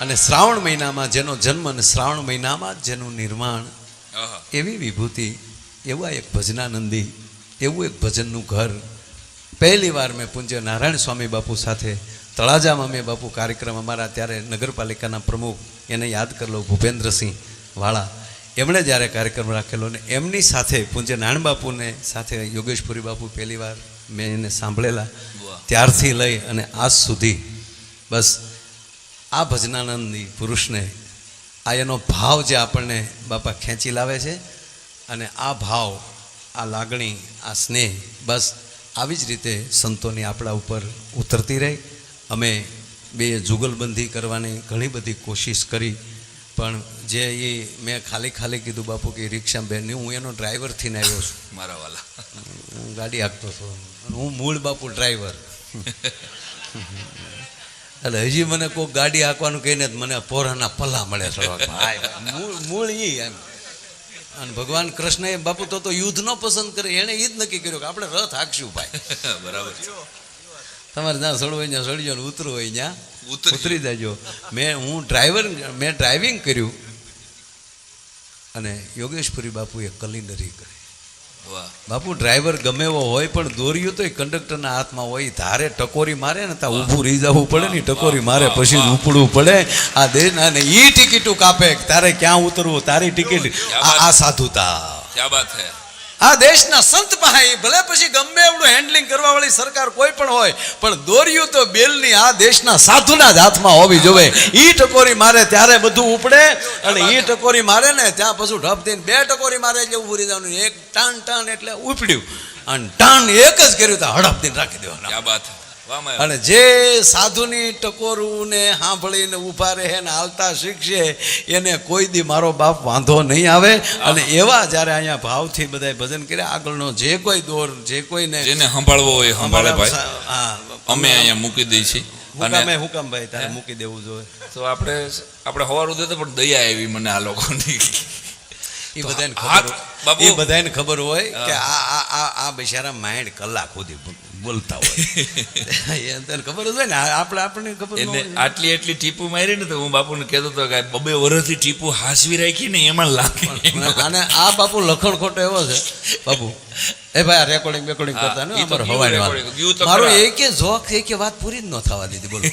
અને શ્રાવણ મહિનામાં જેનો જન્મ અને શ્રાવણ મહિનામાં જેનું નિર્માણ, એવી વિભૂતિ, એવા એક ભજનાનંદી, એવું એક ભજનનું ઘર. પહેલી વાર મેં પૂજ્ય નારાયણ સ્વામી બાપુ સાથે તળાજામાં મેં બાપુ કાર્યક્રમ અમારા ત્યારે નગરપાલિકાના પ્રમુખ, એને યાદ કરી લો, ભૂપેન્દ્રસિંહ વાળા, એમણે જ્યારે કાર્યક્રમ રાખેલો ને એમની સાથે પૂજ્ય નારાયણ બાપુને સાથે યોગેશપુરી બાપુ પહેલી વાર મેં એને સાંભળેલા. ત્યારથી લઈ અને આજ સુધી બસ આ ભજનાનંદી પુરુષને આ એનો ભાવ જે આપણને બાપા ખેંચી લાવે છે, અને આ ભાવ, આ લાગણી, આ સ્નેહ બસ આવી જ રીતે સંતોની આપણા ઉપર ઉતરતી રહી. અમે બે જુગલબંધી કરવાની ઘણી બધી કોશિશ કરી, પણ જે એ મેં ખાલી કીધું બાપુ કે રિક્ષા બેન, હું એનો ડ્રાઈવર થઈને આવ્યો છું, મારા વાલા, હું ગાડી હાંકતો હતો, હું મૂળ બાપુ ડ્રાઈવર. એટલે હજી મને કોઈ ગાડી હાંકવાનું કહીને મને પોરાના પલ્લા મળે છે મૂળ એ એમ. અને ભગવાન કૃષ્ણએ બાપુ તો યુદ્ધ ન પસંદ કરે, એણે એ જ નક્કી કર્યું કે આપણે રથ હાંકશું ભાઈ. બરાબર, તમારે જ્યાં સડવું હોય ત્યાં સડજો, ને ઉતરવું હોય ત્યાં ઉતરી જાજો. હું ડ્રાઇવિંગ કર્યું અને યોગેશપુરી બાપુએ કલિન્ડરી કરી. બાપુ ડ્રાઈવર ગમે એવો હોય પણ દોર્યું તો કંડક્ટરના હાથમાં હોય, ધારે ટકોરી મારે ને ત્યાં ઊભું રહી જવું પડે ને, ટકોરી મારે પછી ઉપડવું પડે. આ દેશના ને ઈ ટિકિટો કાપે, તારે ક્યાં ઉતરવું, તારી ટિકિટ. આ સાધુતા, ક્યા બાત હે. આ દેશના સંત પાસે ભલે પછી ગમે એવડું હેન્ડલિંગ કરવા વાળી સરકાર કોઈ પણ હોય, પણ દોર્યું તો બેલની આ દેશના સાધુના જ હાથમાં હોવી જોવે. ઈ ટકોરી મારે ત્યારે બધું ઉપડે, અને ઈ ટકોરી મારે ને ત્યાં પછી ઢપ દઈને બે ટકોરી મારે એટલે ઉભું રહી જવાનું, એક ટન એટલે ઉપડ્યું, અને ટન એક જ કર્યું તો હડપ દઈને રાખી દેવાનું. ક્યા બાત હે. અને જે સાધુની ટકોરું ને સાંભળીને ઉભા રહે ને હાલતા શીખશે એને કોઈ દી મારો બાપ વાંધો નહીં આવે. અને એવા જ્યારે અહીંયા ભાવથી બધા ભજન કર્યા, આગળનો જે કોઈ દોર, જે કોઈને જેને સંભાળવો હોય સંભાળે ભાઈ. અમે અહીંયા મૂકી દઈએ છીએ. હુકમ ભાઈ તારે મૂકી દેવું જોઈએ. તો આપણે સવાર ઉદે તો પણ દયા આવી મને આ લોકોની. એ બધાને ખબર હોય કે આ બિચારા માઇન્ડ કલાક સુધી બોલતા હોય. તને ખબર જ હોય ને, આપણને ખબર એટલે આટલી ટીપુ મારી ને તો હું બાપુને કહેતો હતો કે 2 વર્ષથી ટીપુ હાસવી રાખી ને એમાં લાગે. અને આ બાપુ લખણ ખોટો એવો છે બાપુ, એ ભાઈ આ રેકોર્ડિંગ કરતા ને મારું એક જોક એક વાત પૂરી જ ન થવા દીધી. બોલો,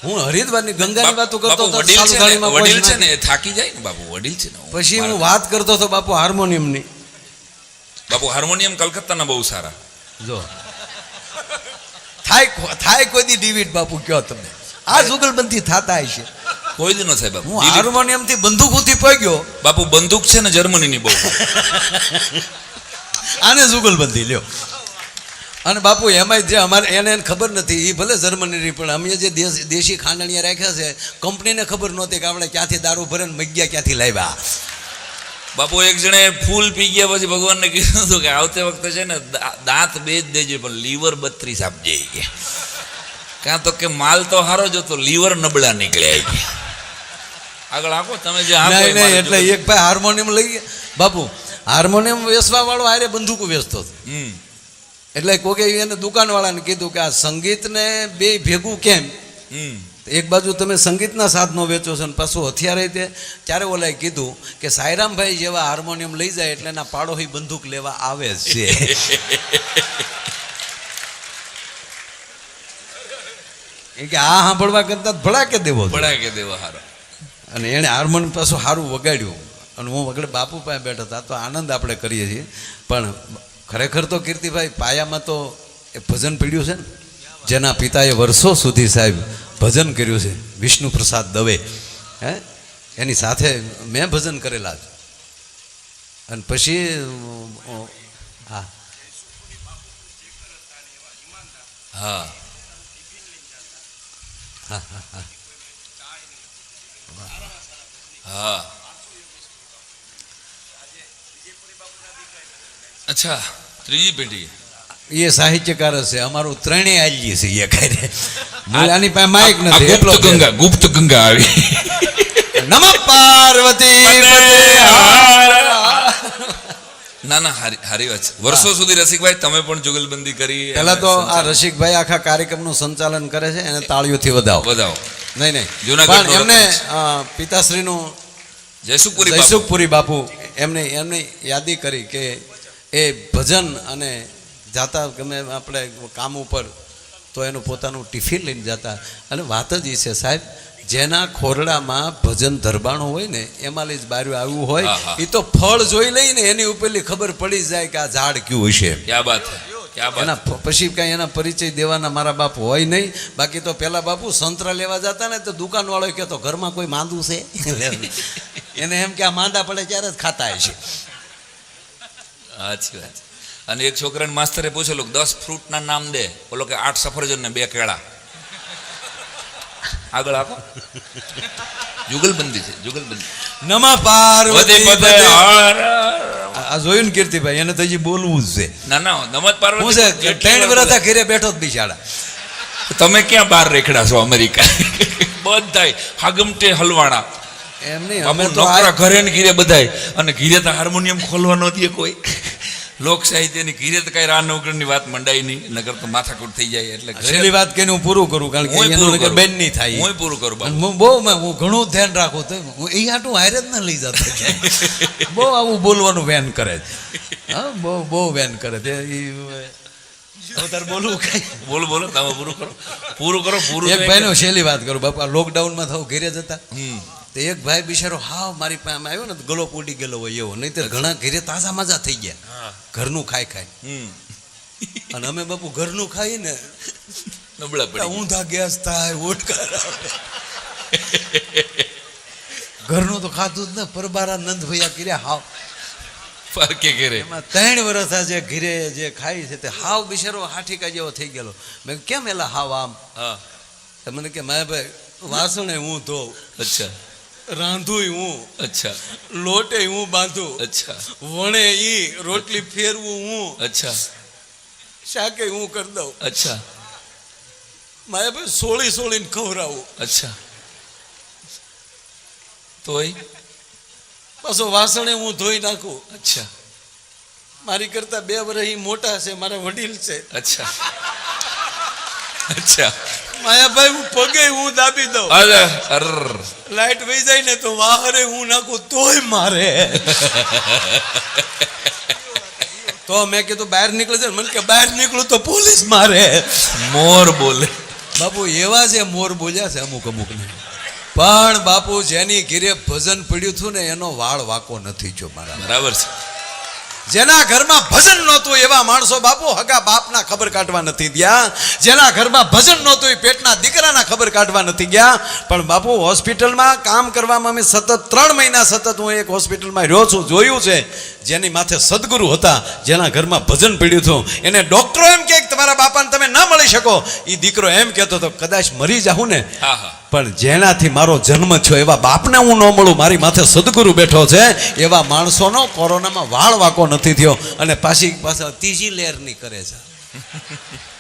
હું હરિદ્વારની ગંગાની વાતો કરતો હતો, વડીલ છે ને થાકી જાય ને બાપુ, વડીલ છે ને. પછી હું વાત કરતો હતો બાપુ હાર્મોનિયમની. બાપુ હાર્મોનિયમ કલકત્તાના બહુ સારા. જો થાય કોઈ દી ડિવિડ બાપુ કયો તમે, આ જુગલબંધી થતા છે કોઈ દી ન થાય બાપુ. હું હાર્મોનિયમ થી બંદૂકોથી પગ્યો બાપુ, બંદૂક છે ને જર્મનીની બહુ. આને જુગલબંધી લ્યો. અને બાપુ એમાં જે અમારે એને ખબર નથી, એ ભલે જર્મનીની, પણ અમે જે દેશી ખાંડણીયા રાખ્યા છે, કંપનીને ખબર નહોતી કે આપણે ક્યાંથી દારૂ ભરે ને મગ્યા ક્યાંથી લાવ્યા. બાપુ એક જણે ફૂલ પી ગયા પછી ભગવાનને કીધું હતું કે આવતે વખતે છે ને દાંત 2 જ દેજે પણ લીવર 32 આપજે. કાં તો કે માલ તો સારો જ હતો, લીવર નબળા નીકળ્યા. આગળ આખો તમે જે એટલે એક ભાઈ હાર્મોનિયમ લઈ ગયા બાપુ, હાર્મોનિયમ વેચવા વાળો આરે બંદૂકો વેચતો હતો. એટલે કોકે એને દુકાનવાળાને કીધું કે આ સંગીતને બે ભેગું કેમ, એક બાજુ તમે સંગીતના સાધનો વેચો છો ને પાછું હથિયાર તે. ત્યારે ઓલાએ કીધું કે સાયરામભાઈ જેવા હાર્મોનિયમ લઈ જાય એટલે એના પાડોશી બંદૂક લેવા આવે છે. કે આ સાંભળવા કરતા ભડાકે દેવો હારો. અને એણે હાર્મોનિયમ પાછું સારું વગાડ્યું, અને હું વગડે બાપુ પાસે બેઠા હતા. તો આનંદ આપણે કરીએ છીએ, પણ ખરેખર તો કીર્તિભાઈ પાયામાં તો એ ભજન પીડ્યું છે ને, જેના પિતાએ વર્ષો સુધી સાહેબ ભજન કર્યું છે, વિષ્ણુ પ્રસાદ દવે. એની સાથે મેં ભજન કરેલા છે. અને પછી હા હા અચ્છા ત્રીજી પેઢી એ સાહિત્યકાર છે અમારું ત્રણેય આલીએ છે એ કરે આની પાસે માઇક નથી એટલો ગુપ્ત ગંગા આવી નમઃ પાર્વતી ના ના હારી વાત છે. વર્ષો સુધી રસિકભાઈ તમે પણ જુગલબંધી કરી. પહેલા તો આ રસિકભાઈ આખા કાર્યક્રમનું સંચાલન કરે છે એને તાળીઓથી વધાવો. નહીં જૂનાગઢ પણ એમને પિતાશ્રીનું જયસુખપુરી બાપુ એમને યાદી કરી કે એ ભજન અને જાતા ગમે આપણે કામ ઉપર તો એનું પોતાનું ટિફિન લઈને જતા. અને વાત જ એ છે સાહેબ, જેના ખોરડામાં ભજન ધરબાણું હોય ને એમાં લઈ જ બાર્યું આવ્યું હોય એ તો ફળ જોઈ લઈને એની ઉપરલી ખબર પડી જાય કે આ ઝાડ કયું હશે. એના પછી કાંઈ એના પરિચય દેવાના મારા બાપુ હોય નહીં. બાકી તો પેલા બાપુ સંતરા લેવા જતા ને તો દુકાન વાળો કહેતો ઘરમાં કોઈ માંદું છે એને એમ કે આ માંદા પડે ત્યારે જ ખાતા હશે. સાચી વાત. અને એક છોકરાને માસ્તરે પૂછેલું 10 ફ્રૂટના નામ દે, બોલો કે 8 સફરજન ને 2 કેળા. આગળ આપો. જુગલબંધી છે જુગલબંધી. નમઃ પાર્વતી આ જોયું ને કીર્તિભાઈ, એને તો હજી બોલવું જ છે. ના ના નમઃ પાર્વતી હું છે 3 વર્ષ ઘરે બેઠો જ બિચારા. તમે ક્યાં બહાર રેખડા છો અમેરિકા? બધાય હાગમટે હલવાણા એમ નહીં, અમે તો ઘરે ને ઘીરે બધાય. અને ઘીરે તો હાર્મોનિયમ ખોલવા ન દે કોઈ. લોક સાહિત્યની ઘીરે તો કઈ રાનવગરની વાત મંડાય નહીં, નગર તો માથાકૂટ થઈ જાય. એટલે છેલ્લી વાત કહીને હું પૂરું કરું, કારણ કે બેન નહીં થાય. હું પૂરું કરું. હું ઘણું ધ્યાન રાખું તો હું એ આટલું હારે જ ના લઈ જતો. બહુ આવું બોલવાનું વેન કરે છે. હા બહુ વેન કરે છે. બોલવું કઈ બોલો તમે પૂરું કરો. એક ભાઈ નો છેલ્લી વાત કરું બાપા. લોકડાઉનમાં થયું ઘેરે જતા તો એક ભાઈ બિચારો હાવ મારી પાસે આવ્યો ને તો ગલો ઉડી ગયેલો હોય એવો. નહીં તો ઘણા ઘેરે તાજા માજા થઈ ગયા ઘરનું ખાઈ અને અમે બાપુ ઘરનું ખાઈ ને નબળા પડી ઊંધા ગેસ થાય ઓટકાર ઘરનું તો ખાતું જ ને. પરબારા નંદ ભૈયા કર્યા હાવ ફરકે ઘેરે. એમાં 3 વર્ષ જે ઘીરે જે ખાઈ છે તે હાવ બિચારો હાઠીકા જેવો થઈ ગયેલો. મેં કેમ એલા હાવ આમ? મને કે મારા ભાઈ વાસણે હું ધોઉં, અચ્છા રાંધું હું, અચ્છા લોટે હું બાંધું, અચ્છા વણે ઈ, રોટલી ફેરવું હું, અચ્છા શાકે હું કરી દઉં, અચ્છા મારા ભાઈ સોળીને ખવડાવું, અચ્છા તોય પાછો વાસણે હું ધોઈ નાખું. અચ્છા મારી કરતા 2 વર્ષ મોટા છે, મારા વડીલ છે. અચ્છા અચ્છા માયાભાઈ હું પગે હું દાબી દઉં. લાઈટ વહી જાય ને તો વાહરે હું નાખું તોય મારે. તો મેં કીધું બહાર નીકળે છે. મને કે બહાર નીકળું તો પોલીસ મારે. મોર બોલે બાપુ એવા છે મોર બોલ્યા છે અમુક ને. પણ બાપુ જેની ઘીરે ભજન પડ્યું હતું ને એનો વાળ વાકો નથી જો મારા. બરાબર છે. જેના ઘરમાં ભજન નહોતું એવા માણસો બાપુ હગા બાપના ખબર કાઢવા નથી ગયા. જેના ઘરમાં ભજન નહોતું એ પેટના દીકરાના ખબર કાઢવા નથી ગયા. પણ બાપુ હોસ્પિટલમાં કામ કરવામાં અમે સતત 3 મહિના સતત હું એક હોસ્પિટલમાં રહ્યો છું. જોયું છે જેની માથે સદગુરુ હતા, જેના ઘરમાં ભજન પડ્યું હતું, એને ડોક્ટરો એમ કે તમારા બાપાને તમે ન મળી શકો. એ દીકરો એમ કહેતો હતો કદાચ મરી જાઉં ને પણ જેનાથી મારો જન્મ થયો એવા બાપને હું ન મળું, મારી માથે સદગુરુ બેઠો છે. એવા માણસોનો કોરોનામાં વાળ વાકો નથી થયો. અને પાછી ત્રીજી લહેરની કરે છે.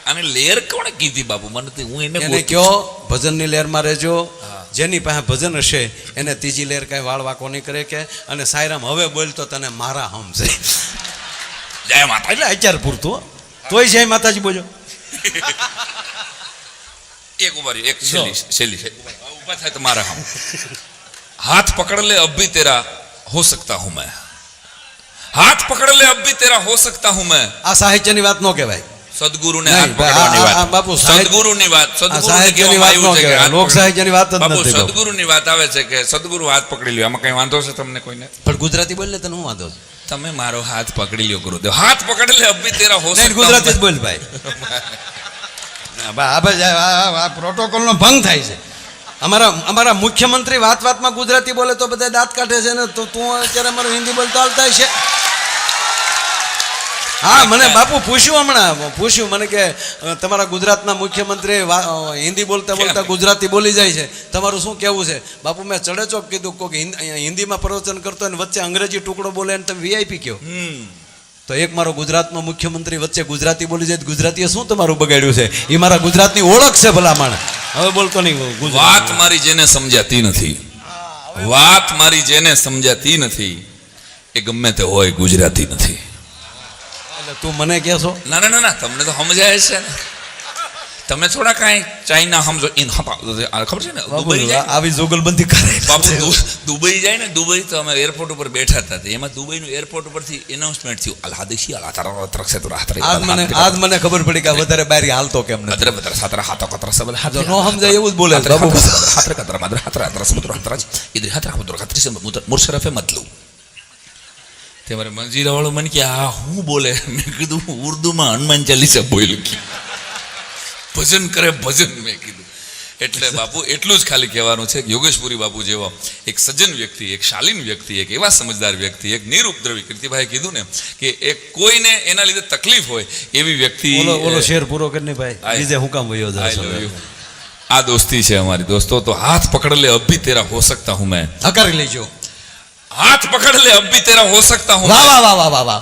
અને લહેર કોણે કીધી બાપુ? મને હું એને કયો ભજનની લહેરમાં રહેજો. જેની પાસે ભજન હશે એને ત્રીજી લહેર કઈ વાળ વાકો નહીં કરે કે. અને સાયરામ હવે બોલતો તને મારા હમ છે. જય માતા. એટલે અત્યાર પૂરતું તોય જય માતાજી બોલ્યો. एक उबारी एक शैली ऊपर था तुम्हारा हम हाथ पकड़ ले अब भी तेरा हो सकता हूं मैं, हाथ पकड़ ले अब भी तेरा हो सकता हूं मैं. આ સાહિત્યની વાત નો કહેવાય. સદગુરુ ને હાથ પકડવાની વાત બાપુ સદગુરુ ની વાત. સાહિત્યની વાત નો કહેવાય, લોક સાહિત્યની વાત જ નથી. સદગુરુ ની વાત આવે છે કે સદગુરુ હાથ પકડી લ્યો. આમાં કઈ વાંધો છે તમને કોઈને? પણ ગુજરાતી બોલે તને હું વાંધો છે? તમે મારો હાથ પકડી લ્યો ગુરુદેવ. હાથ પકડ લે अब भी तेरा हो सकता. ગુજરાતી જ બોલ ભાઈ. આ પ્રોટોકોલ નો ભંગ થાય છે. અમારા મુખ્યમંત્રી વાતમાં ગુજરાતી બોલે તો બધા દાંત કાઢે છે ને. તો તું અત્યારે અમારું હિન્દી બોલતો હાલતા છે. હા મને બાપુ પૂછ્યું મને કે તમારા ગુજરાતના મુખ્યમંત્રી હિન્દી બોલતા બોલતા ગુજરાતી બોલી જાય છે, તમારું શું કહેવું છે? બાપુ મેં ચડે ચોક કીધું કોક હિન્દીમાં પ્રવચન કરતો હોય ને વચ્ચે અંગ્રેજી ટુકડો બોલે ને તમે વીઆઈપી કહો. તો એક મારો ગુજરાતનો મુખ્યમંત્રી વચ્ચે ગુજરાતી બોલી જાય, ગુજરાતીએ શું તમારું બગાડ્યું છે? એ મારા ગુજરાતની ઓળખ છે ભલામણ. હવે બોલતો નહીં. વાત મારી જેને સમજાતી નથી, વાત મારી જેને સમજાતી નથી એ ગમે તે હોય ગુજરાતી નથી. એટલે તું મને કહેશો? ના ના ના ના, તમને તો સમજાય છે ને. તમે થોડા કાંઈ ચાઇના સમજો ખબર છે ને, દુબઈ જાય આવી જોગલબંધી કરે બાપુ. દુબઈ જાય ને, દુબઈ તો અમે એરપોર્ટ ઉપર બેઠા હતા, એમાં દુબઈનું એરપોર્ટ ઉપરથી એનાઉન્સમેન્ટ થયું, અલ્હાદેશી અલ્લાહ તરક્ષે તો રાહત રહી. આજ મને ખબર પડી કે વધારે બારી હાલતો કેમ નથી. અદરે બદર સાતરા હાથો કતરા સબલ હાથ નો સમજાય એવું જ બોલે બાબુ. હાથરે કતરા માદર હાથરા હાથરા સમુદ્ર હાથરા ઇધર હાથરા સમુદ્ર ખાતરી સે મુરશરફે મતલબ. તે મારે મંજીરા વાળો મને કે આ હું બોલે? મેં કીધું હું ઉર્દુમાં હનુમાન ચાલીસા બોલ્યું, ભજન કરે ભજન. મેં કીધું એટલે બાપુ એટલું જ ખાલી કહેવાનું છે કે યોગેશપુરી બાપુ જેવો એક સજ્જન વ્યક્તિ, એક શાલીન વ્યક્તિ, એક એવા સમજદાર વ્યક્તિ, એક નિરુપદ્રવી, કીર્તિભાઈ કીધું ને કે એક કોઈને એના લીધે તકલીફ હોય એવી વ્યક્તિ. ઓલો શેર પૂરો કરીને ભાઈ બીજે હું કામ વયો જાય. આ દોસ્તી છે અમારી. દોસ્તો તો હાથ પકડ લે અબ ભી તેરા હો સકતા હું મેં. હકારી લેજો. હાથ પકડ લે અબ ભી તેરા હો સકતા હું. વાહ વાહ વાહ વાહ વાહ.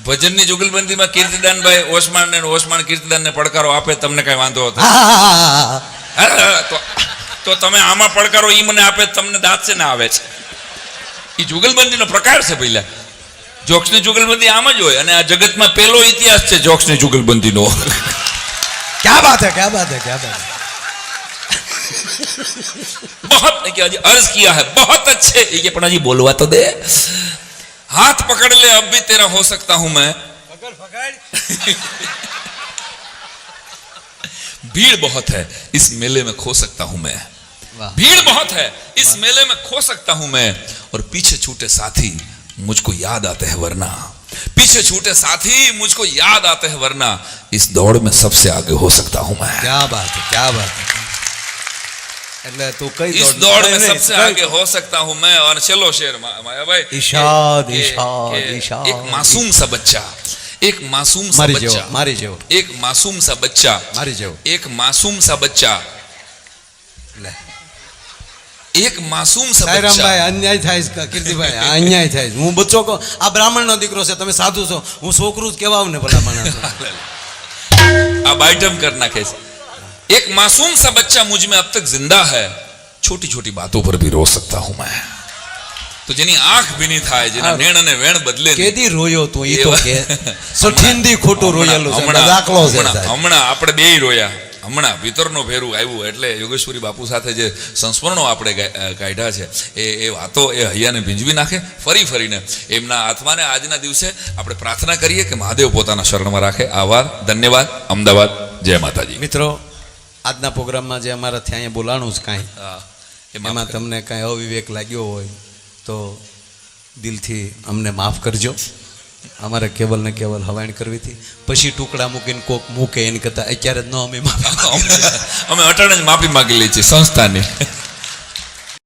ભજનની જુગલબંધીમાં કીર્તિદાનભાઈ ઓસમાણ કીર્તિદાનને પડકારો આપે, તમને કઈ વાંધો હતો? તો તમે આમાં પડકારો ઈ મને આપે, તમને દાંત છે ને આવે છે. એ જુગલબંધીનો પ્રકાર છે. પહેલા જોક્સની જુગલબંધી આમ જ હોય, અને આ જગતમાં પહેલો ઇતિહાસ છે જોક્સની જુગલબંધીનો. ક્યા બાત હે, ક્યા બાત હે, ક્યા બાત. बहुत अर्ज किया है, बहुत अच्छे. ये पण हજી बोलवा तो दे. हाथ पकड़ ले अब भी तेरा हो सकता हूं मैं. भीड़ बहुत है इस मेले में खो सकता हूं मैं. भीड़ बहुत है इस मेले में खो सकता हूं मैं. और पीछे छूटे साथी मुझको याद आते हैं वरना. पीछे छूटे साथी मुझको याद आते हैं वरना. इस दौड़ में सबसे आगे हो सकता हूं मैं. क्या बात है, क्या बात है. એટલે તું કઈ इस दौड़ में सबसे आगे हो सकता हूं मैं. और चलो शेर माया भाई, इशाद इशाद इशाद. एक मासूम सा बच्चा, एक मासूम सा बच्चा, मारी जेવો, एक मासूम सा बच्चा, मारी जेવો, एक मासूम सा बच्चा, લે એક માસૂમ सा बच्चा. સાયરામભાઈ અન્યાય થાય છે કીર્તિભાઈ, આ અન્યાય થાય છે. હું બચ્ચો કો આ બ્રાહ્મણનો દીકરો છે, તમે સાધુ છો, હું છોકરું જ કહેવાવ ને ભલા માણસ. अब आइटम करना कैसे. एक मासूम सा बच्चा मुझ में अब तक जिंदा है, छोटी छोटी बातों पर भी रो सकता हूं मैं. તો જેની આંખ ભીની થાય, જેના નેણ અને વેણ બદલે. કેદી રોયો તું? ઈ તો કે સઠીંદી ખોટું રોયેલું છે, દાખલો છે. હમણાં આપણે બેય રોયા. હમણાં ભીતરનો ફેરું આવ્યું એટલે યોગેશ્વરી બાપુ સાથે જે સંસ્મરણો આપણે કાઢ્યા છે એ વાતો એ હૈયાને ભીંજવી નાખે. ફરીને એમના આત્માને આજના દિવસે આપણે પ્રાર્થના કરીએ કે મહાદેવ પોતાના શરણમાં રાખે. આભાર, ધન્યવાદ. અમદાવાદ, જય માતાજી. મિત્રો, આજના પ્રોગ્રામમાં જે અમારાથી અહીંયા બોલાણું છે કાંઈ, એમાં તમને કાંઈ અવિવેક લાગ્યો હોય તો દિલથી અમને માફ કરજો. અમારે કેવલ ને કેવલ હવાણ કરવી હતી, પછી ટુકડા મૂકીને કોક મૂકે એની કરતાં અત્યારે જ ન અમે અટાણે જ માફી માગી લઈએ છીએ સંસ્થાની.